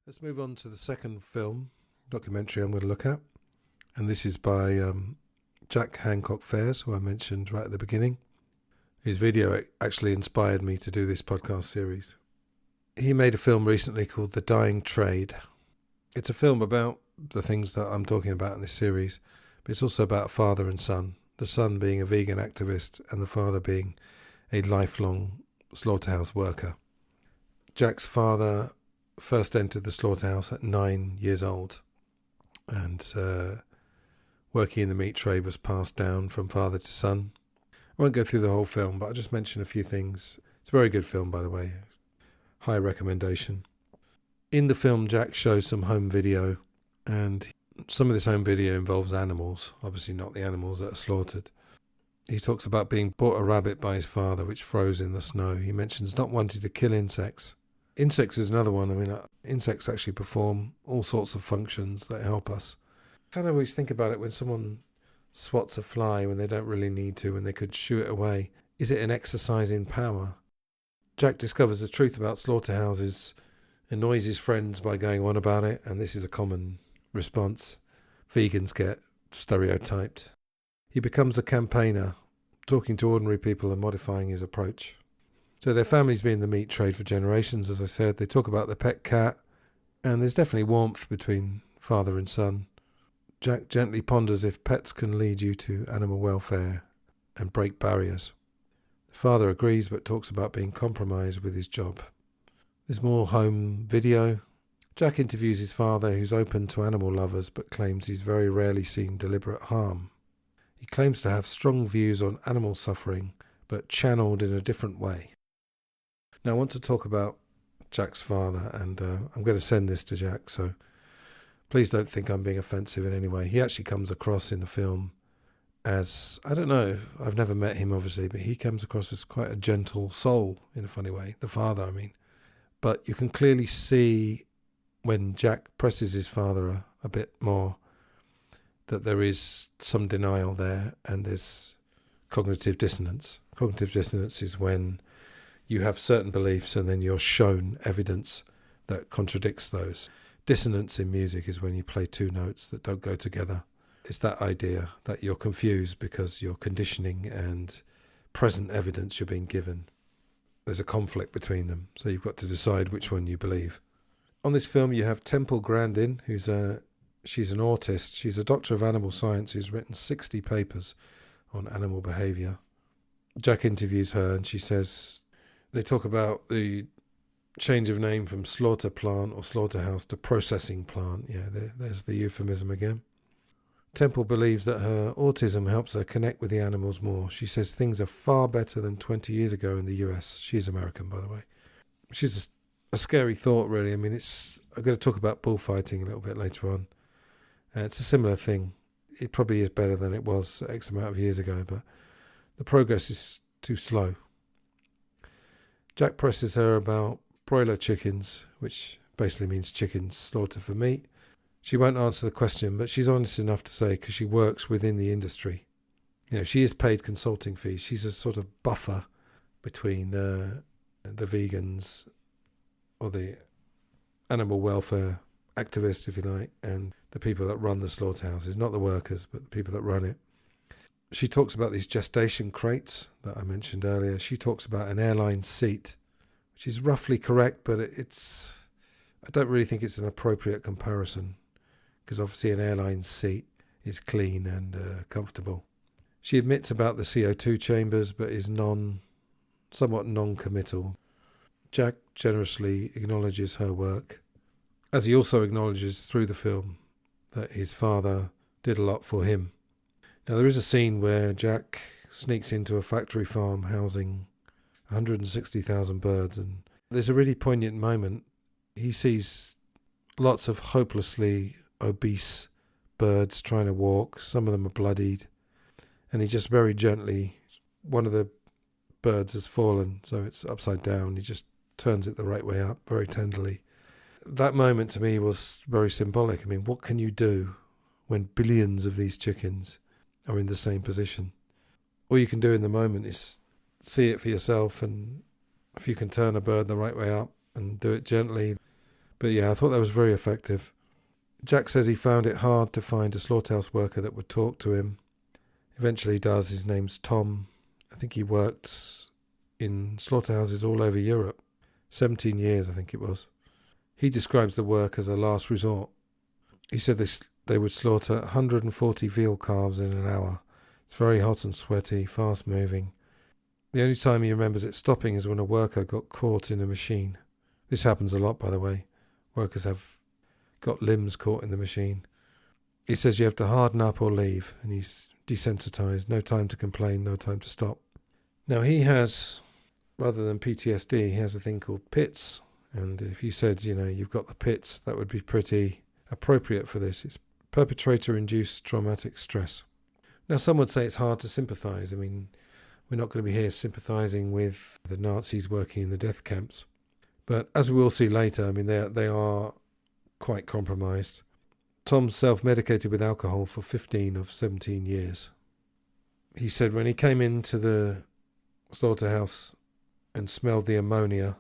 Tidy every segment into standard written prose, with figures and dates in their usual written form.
Let's move on to the second documentary I'm going to look at. And this is by Jack Hancock-Fairs, who I mentioned right at the beginning. His video actually inspired me to do this podcast series. He made a film recently called The Dying Trade. It's a film about the things that I'm talking about in this series, but it's also about father and son. The son being a vegan activist and the father being a lifelong slaughterhouse worker. Jack's father first entered the slaughterhouse at 9 years old, and working in the meat trade was passed down from father to son. I won't go through the whole film, but I'll just mention a few things. It's a very good film, by the way. High recommendation. In the film, Jack shows some home video, and some of this home video involves animals, obviously not the animals that are slaughtered. He talks about being bought a rabbit by his father, which froze in the snow. He mentions not wanting to kill insects. Insects is another one. I mean, insects actually perform all sorts of functions that help us. I kind of always think about it when someone swats a fly when they don't really need to, when they could shoo it away. Is it an exercise in power? Jack discovers the truth about slaughterhouses, annoys his friends by going on about it, and this is a common response. Vegans get stereotyped. He becomes a campaigner, talking to ordinary people and modifying his approach. So their family's been in the meat trade for generations, as I said. They talk about the pet cat, and there's definitely warmth between father and son. Jack gently ponders if pets can lead you to animal welfare and break barriers. The father agrees, but talks about being compromised with his job. There's more home video. Jack interviews his father, who's open to animal lovers, but claims he's very rarely seen deliberate harm. He claims to have strong views on animal suffering, but channeled in a different way. Now, I want to talk about Jack's father, and I'm going to send this to Jack, so please don't think I'm being offensive in any way. He actually comes across in the film as, I don't know, I've never met him obviously, but he comes across as quite a gentle soul in a funny way. The father, I mean. But you can clearly see when Jack presses his father a bit more that there is some denial there, and there's cognitive dissonance. Cognitive dissonance is when you have certain beliefs and then you're shown evidence that contradicts those. Dissonance in music is when you play two notes that don't go together. It's that idea that you're confused because your conditioning and present evidence you're being given. There's a conflict between them, so you've got to decide which one you believe. On this film you have Temple Grandin, she's an autist. She's a doctor of animal science who's written 60 papers on animal behaviour. Jack interviews her and she says, they talk about the change of name from slaughter plant or slaughterhouse to processing plant. Yeah, there's the euphemism again. Temple believes that her autism helps her connect with the animals more. She says things are far better than 20 years ago in the US. She's American, by the way. She's a scary thought, really. I mean, I'm going to talk about bullfighting a little bit later on. It's a similar thing. It probably is better than it was X amount of years ago, but the progress is too slow. Jack presses her about broiler chickens, which basically means chickens slaughtered for meat. She won't answer the question, but she's honest enough to say because she works within the industry. You know, she is paid consulting fees. She's a sort of buffer between the vegans or the animal welfare activists, if you like, and the people that run the slaughterhouses, not the workers, but the people that run it. She talks about these gestation crates that I mentioned earlier. She talks about an airline seat, which is roughly correct, but I don't really think it's an appropriate comparison because obviously an airline seat is clean and comfortable. She admits about the CO2 chambers, but is somewhat non-committal. Jack generously acknowledges her work, as he also acknowledges through the film that his father did a lot for him. Now, there is a scene where Jack sneaks into a factory farm housing 160,000 birds, and there's a really poignant moment. He sees lots of hopelessly obese birds trying to walk. Some of them are bloodied, and he just very gently, one of the birds has fallen, so it's upside down. He just turns it the right way up, very tenderly. That moment to me was very symbolic. I mean, what can you do when billions of these chickens are in the same position? All you can do in the moment is see it for yourself, and if you can turn a bird the right way up and do it gently, But yeah, I thought that was very effective. Jack says he found it hard to find a slaughterhouse worker that would talk to him. Eventually he does. His name's Tom. I think he worked in slaughterhouses all over Europe. 17 years, I think it was. He describes the work as a last resort. He said they would slaughter 140 veal calves in an hour. It's very hot and sweaty, fast moving. The only time he remembers it stopping is when a worker got caught in a machine. This happens a lot, by the way. Workers have got limbs caught in the machine. He says you have to harden up or leave, and he's desensitised. No time to complain, no time to stop. Now he has, rather than PTSD, he has a thing called PITS. And if you said, you've got the PITS, that would be pretty appropriate for this. It's perpetrator-induced traumatic stress. Now some would say it's hard to sympathise. I mean, we're not going to be here sympathising with the Nazis working in the death camps. But as we will see later, I mean, they are quite compromised. Tom self-medicated with alcohol for 15 of 17 years. He said when he came into the slaughterhouse and smelled the ammonia,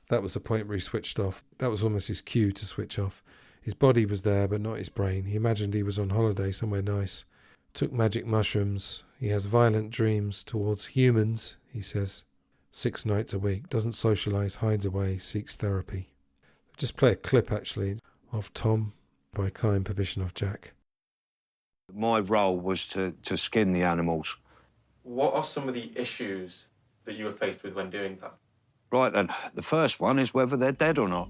that was the point where he switched off. That was almost his cue to switch off. His body was there, but not his brain. He imagined he was on holiday somewhere nice. Took magic mushrooms. He has violent dreams towards humans, he says. 6 nights a week. Doesn't socialise, hides away, seeks therapy. Just play a clip, actually, of Tom by kind permission of Jack. My role was to skin the animals. What are some of the issues that you were faced with when doing that? Right then, the first one is whether they're dead or not.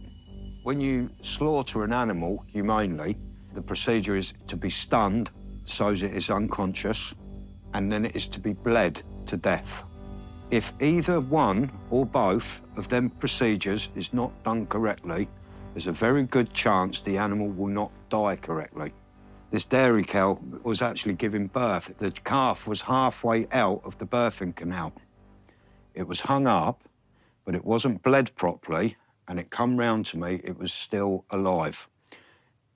When you slaughter an animal humanely, the procedure is to be stunned so that it is unconscious, and then it is to be bled to death. If either one or both of them procedures is not done correctly, there's a very good chance the animal will not die correctly. This dairy cow was actually giving birth. The calf was halfway out of the birthing canal. It was hung up, but it wasn't bled properly, and it come round to me, it was still alive.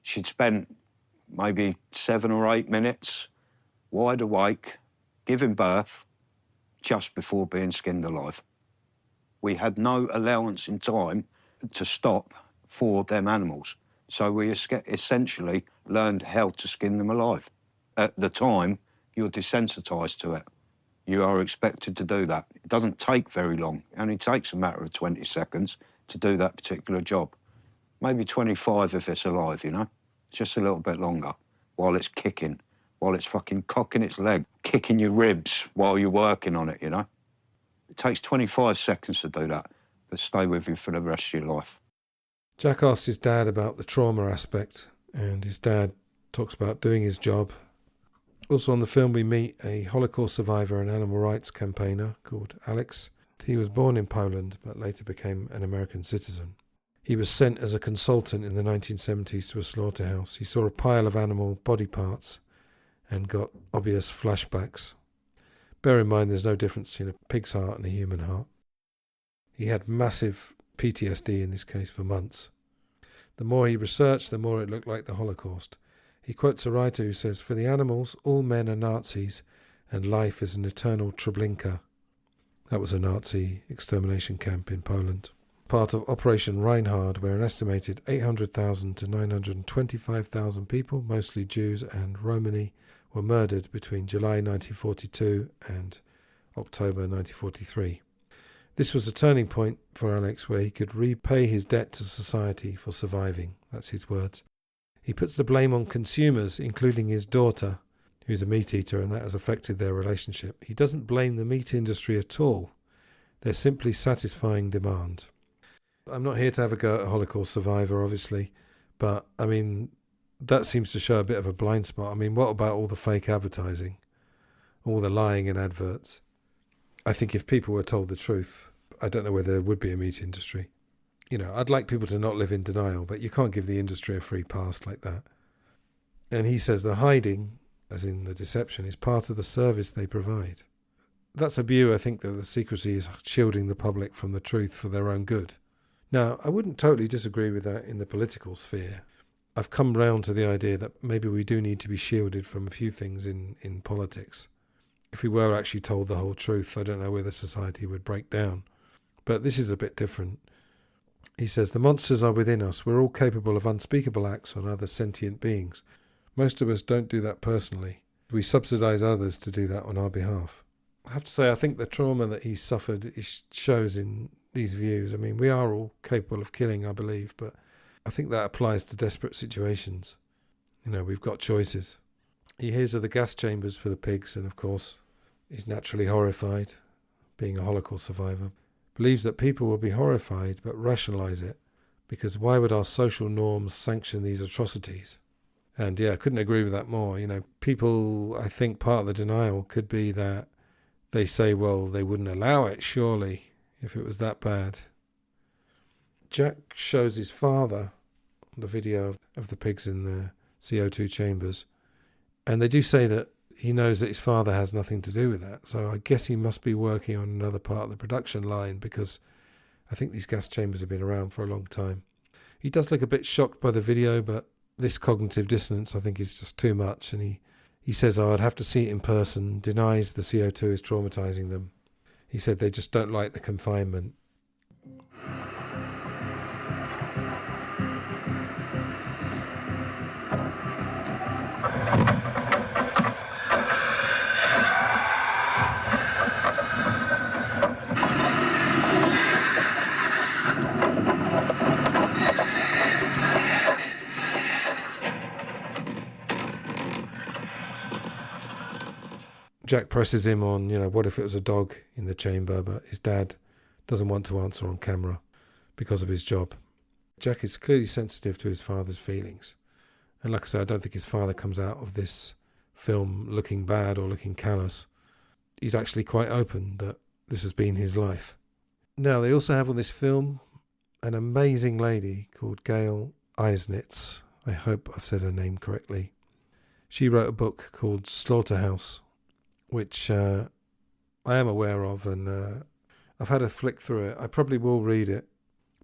She'd spent maybe 7 or 8 minutes, wide awake, giving birth, just before being skinned alive. We had no allowance in time to stop for them animals. So we essentially learned how to skin them alive. At the time, you're desensitised to it. You are expected to do that. It doesn't take very long. It only takes a matter of 20 seconds to do that particular job. Maybe 25 if it's alive, Just a little bit longer while it's kicking, while it's fucking cocking its leg, kicking your ribs while you're working on it, It takes 25 seconds to do that, but stay with you for the rest of your life. Jack asked his dad about the trauma aspect, and his dad talks about doing his job. Also on the film we meet a Holocaust survivor and animal rights campaigner called Alex. He was born in Poland, but later became an American citizen. He was sent as a consultant in the 1970s to a slaughterhouse. He saw a pile of animal body parts and got obvious flashbacks. Bear in mind there's no difference between a pig's heart and a human heart. He had massive PTSD in this case for months. The more he researched, the more it looked like the Holocaust. He quotes a writer who says, "For the animals, all men are Nazis, and life is an eternal Treblinka." That was a Nazi extermination camp in Poland. Part of Operation Reinhard, where an estimated 800,000 to 925,000 people, mostly Jews and Romani, were murdered between July 1942 and October 1943. This was a turning point for Alex where he could repay his debt to society for surviving. That's his words. He puts the blame on consumers, including his daughter, who's a meat eater, and that has affected their relationship. He doesn't blame the meat industry at all. They're simply satisfying demand. I'm not here to have a go at a Holocaust survivor, obviously, but, that seems to show a bit of a blind spot. What about all the fake advertising? All the lying in adverts? I think if people were told the truth, I don't know whether there would be a meat industry. I'd like people to not live in denial, but you can't give the industry a free pass like that. And he says the hiding, as in the deception, is part of the service they provide. That's a view, I think, that the secrecy is shielding the public from the truth for their own good. Now, I wouldn't totally disagree with that in the political sphere. I've come round to the idea that maybe we do need to be shielded from a few things in politics. If we were actually told the whole truth, I don't know whether society would break down. But this is a bit different. He says, the monsters are within us. We're all capable of unspeakable acts on other sentient beings. Most of us don't do that personally. We subsidise others to do that on our behalf. I have to say, I think the trauma that he suffered shows in these views. I mean, we are all capable of killing, I believe, but I think that applies to desperate situations. You know, we've got choices. He hears of the gas chambers for the pigs and, of course, is naturally horrified, being a Holocaust survivor. Believes that people will be horrified but rationalise it, because why would our social norms sanction these atrocities? And yeah, I couldn't agree with that more. You know, people, I think part of the denial could be that they say, well, they wouldn't allow it, surely, if it was that bad. Jack shows his father the video of the pigs in the CO2 chambers, and they do say that he knows that his father has nothing to do with that. So I guess he must be working on another part of the production line, because I think these gas chambers have been around for a long time. He does look a bit shocked by the video, but this cognitive dissonance I think is just too much, and he says, I'd have to see it in person, denies the CO2 is traumatising them. He said they just don't like the confinement. Jack presses him on, you know, what if it was a dog in the chamber, but his dad doesn't want to answer on camera because of his job. Jack is clearly sensitive to his father's feelings. And like I say, I don't think his father comes out of this film looking bad or looking callous. He's actually quite open that this has been his life. Now, they also have on this film an amazing lady called Gail Eisnitz. I hope I've said her name correctly. She wrote a book called Slaughterhouse, which I am aware of, and I've had a flick through it. I probably will read it,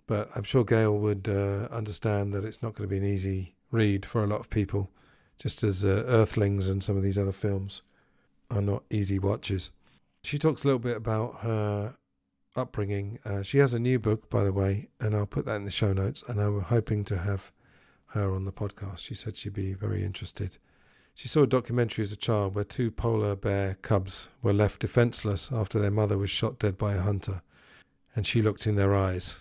but I'm sure Gail would understand that it's not going to be an easy read for a lot of people, just as Earthlings and some of these other films are not easy watches. She talks a little bit about her upbringing. She has a new book, by the way, and I'll put that in the show notes, and I'm hoping to have her on the podcast. She said she'd be very interested. She saw a documentary as a child where 2 polar bear cubs were left defenceless after their mother was shot dead by a hunter, and she looked in their eyes.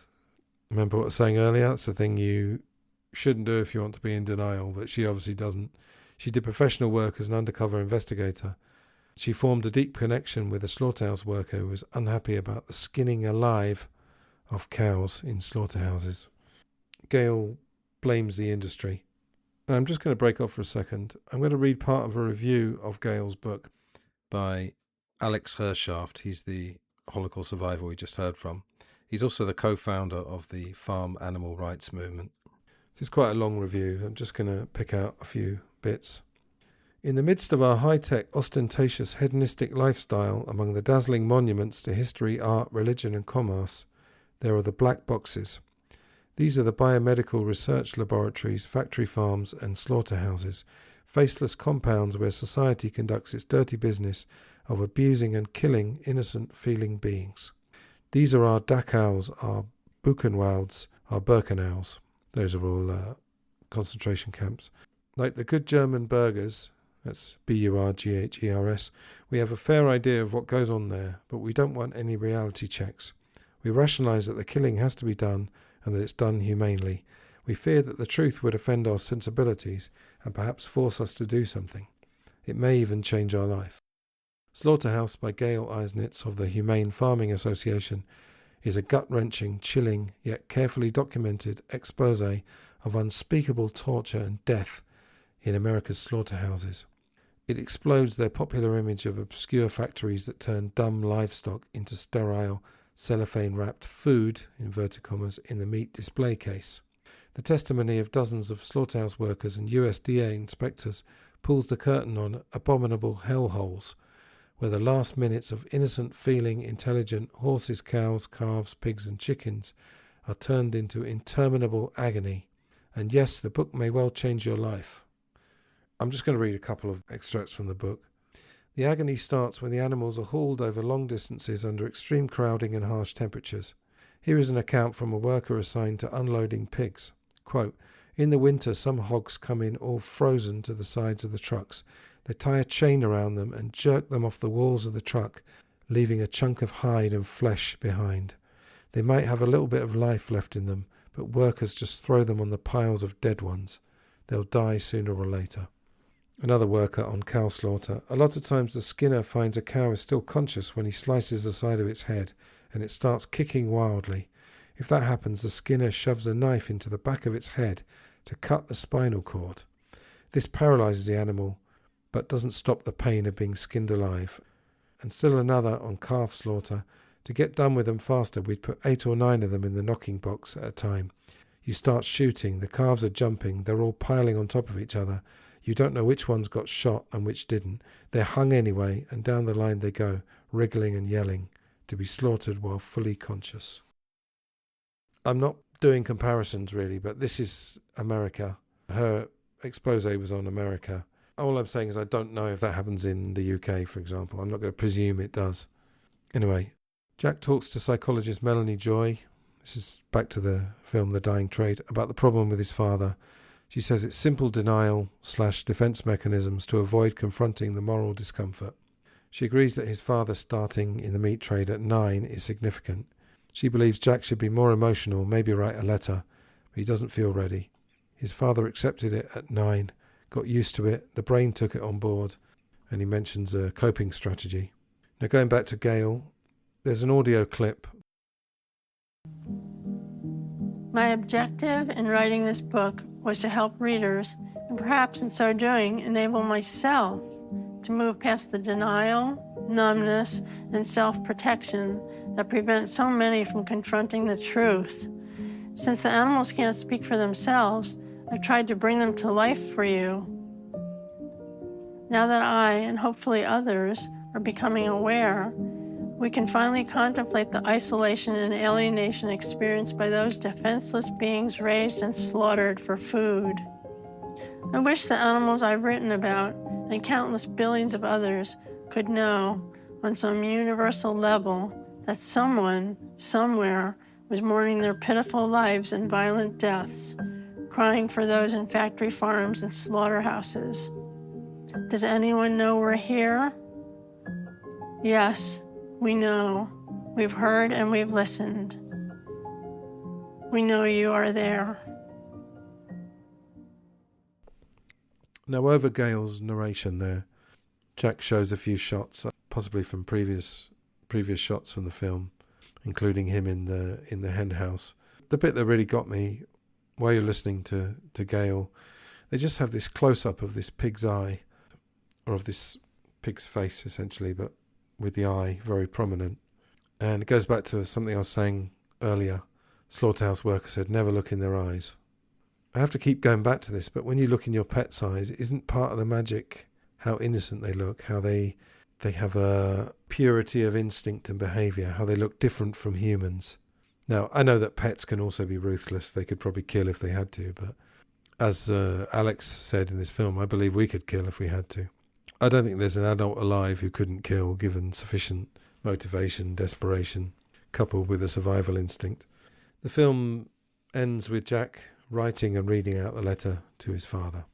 Remember what I was saying earlier? That's the thing you shouldn't do if you want to be in denial, but she obviously doesn't. She did professional work as an undercover investigator. She formed a deep connection with a slaughterhouse worker who was unhappy about the skinning alive of cows in slaughterhouses. Gail blames the industry. I'm just going to break off for a second. I'm going to read part of a review of Gail's book by Alex Hershaft. He's the Holocaust survivor we just heard from. He's also the co-founder of the farm animal rights movement. This is quite a long review. I'm just going to pick out a few bits. In the midst of our high-tech, ostentatious, hedonistic lifestyle, among the dazzling monuments to history, art, religion and commerce, there are the black boxes. These are the biomedical research laboratories, factory farms and slaughterhouses, faceless compounds where society conducts its dirty business of abusing and killing innocent feeling beings. These are our Dachau's, our Buchenwalds, our Birkenau's. Those are all concentration camps. Like the good German burgers, that's Burghers, we have a fair idea of what goes on there, but we don't want any reality checks. We rationalise that the killing has to be done and that it's done humanely. We fear that the truth would offend our sensibilities and perhaps force us to do something. It may even change our life. Slaughterhouse by Gail Eisnitz of the Humane Farming Association is a gut-wrenching, chilling, yet carefully documented expose of unspeakable torture and death in America's slaughterhouses. It explodes their popular image of obscure factories that turn dumb livestock into sterile, cellophane-wrapped food, inverted commas, in the meat display case. The testimony of dozens of slaughterhouse workers and USDA inspectors pulls the curtain on abominable hellholes, where the last minutes of innocent, feeling, intelligent horses, cows, calves, pigs and chickens are turned into interminable agony. And yes, the book may well change your life. I'm just going to read a couple of extracts from the book. The agony starts when the animals are hauled over long distances under extreme crowding and harsh temperatures. Here is an account from a worker assigned to unloading pigs. Quote, "In the winter, some hogs come in all frozen to the sides of the trucks. They tie a chain around them and jerk them off the walls of the truck, leaving a chunk of hide and flesh behind. They might have a little bit of life left in them, but workers just throw them on the piles of dead ones. They'll die sooner or later." Another worker on cow slaughter. "A lot of times the skinner finds a cow is still conscious when he slices the side of its head and it starts kicking wildly. If that happens, the skinner shoves a knife into the back of its head to cut the spinal cord. This paralyzes the animal, but doesn't stop the pain of being skinned alive." And still another on calf slaughter. "To get done with them faster, we'd put 8 or 9 of them in the knocking box at a time. You start shooting, the calves are jumping, they're all piling on top of each other. You don't know which ones got shot and which didn't. They're hung anyway, and down the line they go, wriggling and yelling, to be slaughtered while fully conscious." I'm not doing comparisons really, but this is America. Her expose was on America. All I'm saying is I don't know if that happens in the UK, for example. I'm not going to presume it does. Anyway, Jack talks to psychologist Melanie Joy. This is back to the film The Dying Trade, about the problem with his father. She says it's simple denial/defense mechanisms to avoid confronting the moral discomfort. She agrees that his father starting in the meat trade at 9 is significant. She believes Jack should be more emotional, maybe write a letter, but he doesn't feel ready. His father accepted it at 9, got used to it, the brain took it on board, and he mentions a coping strategy. Now going back to Gail, there's an audio clip. My objective in writing this book was to help readers, and perhaps in so doing, enable myself to move past the denial, numbness, and self-protection that prevent so many from confronting the truth. Since the animals can't speak for themselves, I've tried to bring them to life for you. Now that I, and hopefully others, are becoming aware, we can finally contemplate the isolation and alienation experienced by those defenseless beings raised and slaughtered for food. I wish the animals I've written about, and countless billions of others, could know, on some universal level, that someone, somewhere, was mourning their pitiful lives and violent deaths, crying for those in factory farms and slaughterhouses. Does anyone know we're here? Yes, we know. We've heard and we've listened. We know you are there. Now over Gail's narration there, Jack shows a few shots, possibly from previous shots from the film, including him in the hen house. The bit that really got me while you're listening to Gail, they just have this close-up of this pig's eye, or of this pig's face essentially, but with the eye very prominent. And it goes back to something I was saying earlier. Slaughterhouse worker said, never look in their eyes. I have to keep going back to this, but when you look in your pet's eyes, isn't part of the magic how innocent they look, how they have a purity of instinct and behaviour, how they look different from humans. Now, I know that pets can also be ruthless. They could probably kill if they had to, but as Alex said in this film, I believe we could kill if we had to. I don't think there's an adult alive who couldn't kill, given sufficient motivation, desperation, coupled with a survival instinct. The film ends with Jack writing and reading out the letter to his father.